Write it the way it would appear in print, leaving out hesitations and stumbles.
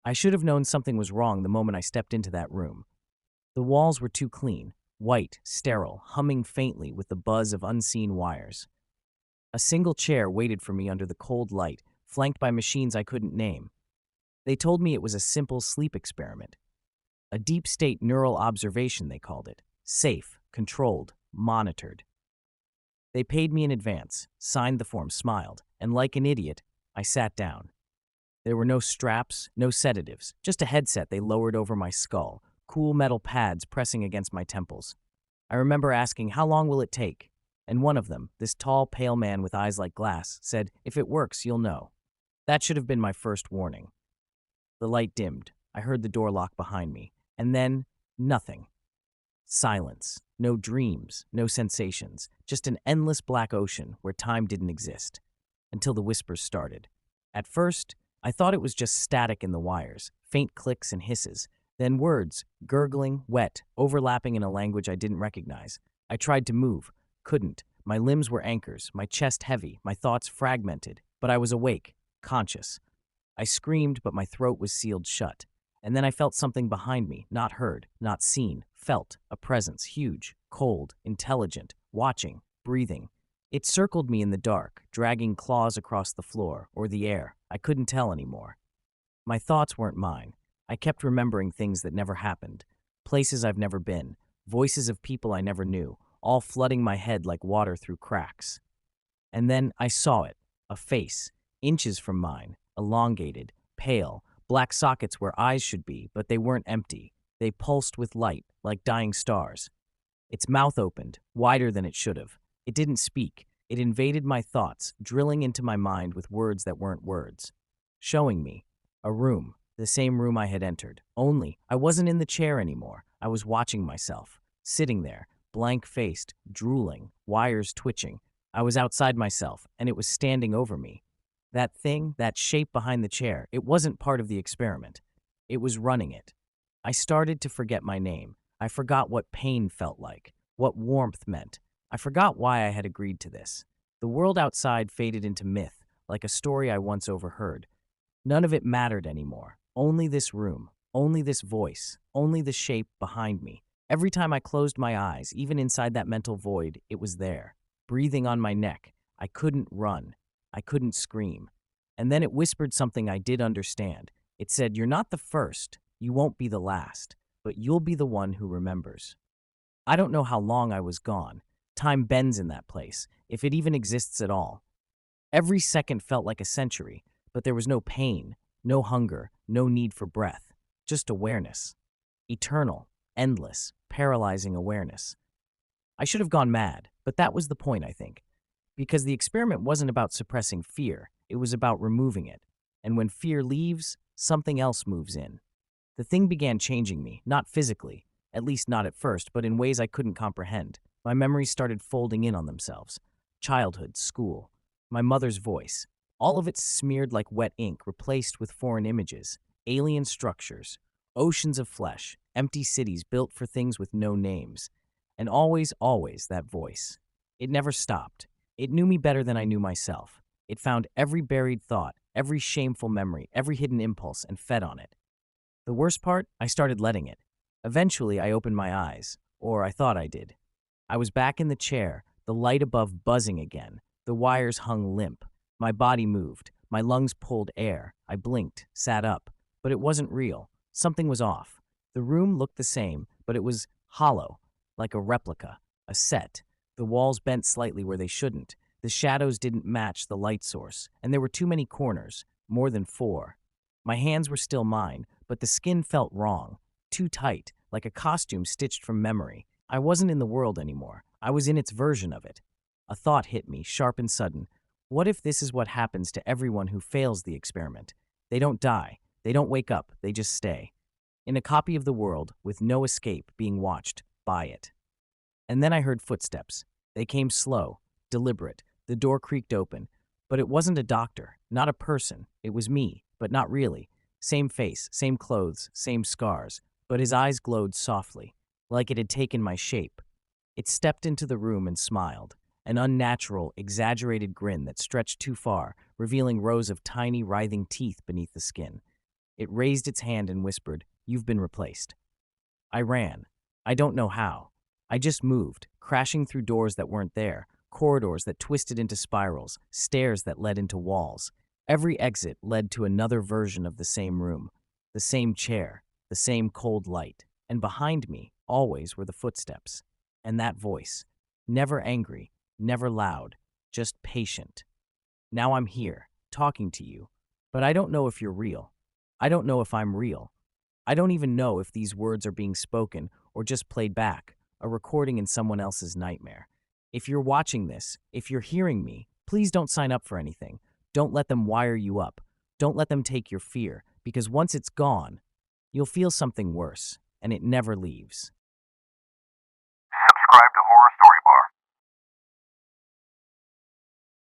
I should have known something was wrong the moment I stepped into that room. The walls were too clean, white, sterile, humming faintly with the buzz of unseen wires. A single chair waited for me under the cold light, flanked by machines I couldn't name. They told me it was a simple sleep experiment. A deep state neural observation, they called it. Safe, controlled, monitored. They paid me in advance, signed the form, smiled, and like an idiot, I sat down. There were no straps, no sedatives, just a headset they lowered over my skull, cool metal pads pressing against my temples. I remember asking, "How long will it take?" And one of them, this tall, pale man with eyes like glass, said, "If it works, you'll know." That should have been my first warning. The light dimmed. I heard the door lock behind me. And then, nothing. Silence. No dreams, no sensations. Just an endless black ocean where time didn't exist. Until the whispers started. At first, I thought it was just static in the wires, faint clicks and hisses. Then words, gurgling, wet, overlapping in a language I didn't recognize. I tried to move. Couldn't. My limbs were anchors, my chest heavy, my thoughts fragmented. But I was awake, conscious. I screamed, but my throat was sealed shut. And then I felt something behind me, not heard, not seen, felt, a presence, huge, cold, intelligent, watching, breathing. It circled me in the dark, dragging claws across the floor, or the air. I couldn't tell anymore. My thoughts weren't mine. I kept remembering things that never happened, places I've never been, voices of people I never knew, all flooding my head like water through cracks. And then I saw it, a face, inches from mine, elongated, pale, black sockets where eyes should be, but they weren't empty. They pulsed with light, like dying stars. Its mouth opened, wider than it should have. It didn't speak. It invaded my thoughts, drilling into my mind with words that weren't words. Showing me a room, the same room I had entered. Only, I wasn't in the chair anymore. I was watching myself, sitting there, blank-faced, drooling, wires twitching. I was outside myself, and it was standing over me. That thing, that shape behind the chair, it wasn't part of the experiment. It was running it. I started to forget my name. I forgot what pain felt like, what warmth meant. I forgot why I had agreed to this. The world outside faded into myth, like a story I once overheard. None of it mattered anymore. Only this room, only this voice, only the shape behind me. Every time I closed my eyes, even inside that mental void, it was there, breathing on my neck. I couldn't run. I couldn't scream. And then it whispered something I did understand. It said, "You're not the first. You won't be the last. But you'll be the one who remembers." I don't know how long I was gone. Time bends in that place, if it even exists at all. Every second felt like a century, but there was no pain, no hunger, no need for breath. Just awareness. Eternal, endless, paralyzing awareness. I should have gone mad, but that was the point, I think. Because the experiment wasn't about suppressing fear, it was about removing it. And when fear leaves, something else moves in. The thing began changing me, not physically, at least not at first, but in ways I couldn't comprehend. My memories started folding in on themselves. Childhood, school, my mother's voice. All of it smeared like wet ink, replaced with foreign images, alien structures, oceans of flesh, empty cities built for things with no names. And always, always that voice. It never stopped. It knew me better than I knew myself. It found every buried thought, every shameful memory, every hidden impulse, and fed on it. The worst part, I started letting it. Eventually, I opened my eyes, or I thought I did. I was back in the chair, the light above buzzing again. The wires hung limp. My body moved. My lungs pulled air. I blinked, sat up. But it wasn't real. Something was off. The room looked the same, but it was hollow, like a replica, a set. The walls bent slightly where they shouldn't. The shadows didn't match the light source, and there were too many corners, more than 4. My hands were still mine, but the skin felt wrong, too tight, like a costume stitched from memory. I wasn't in the world anymore. I was in its version of it. A thought hit me, sharp and sudden. What if this is what happens to everyone who fails the experiment? They don't die. They don't wake up. They just stay. In a copy of the world, with no escape, being watched by it. And then I heard footsteps. They came slow, deliberate. The door creaked open. But it wasn't a doctor, not a person. It was me, but not really. Same face, same clothes, same scars. But his eyes glowed softly, like it had taken my shape. It stepped into the room and smiled, an unnatural, exaggerated grin that stretched too far, revealing rows of tiny, writhing teeth beneath the skin. It raised its hand and whispered, "You've been replaced." I ran. I don't know how. I just moved, crashing through doors that weren't there, corridors that twisted into spirals, stairs that led into walls. Every exit led to another version of the same room, the same chair, the same cold light. And behind me, always, were the footsteps. And that voice. Never angry, never loud, just patient. Now I'm here, talking to you. But I don't know if you're real. I don't know if I'm real. I don't even know if these words are being spoken or just played back, a recording in someone else's nightmare. If you're watching this, if you're hearing me, please don't sign up for anything. Don't let them wire you up. Don't let them take your fear, because once it's gone, you'll feel something worse, and it never leaves.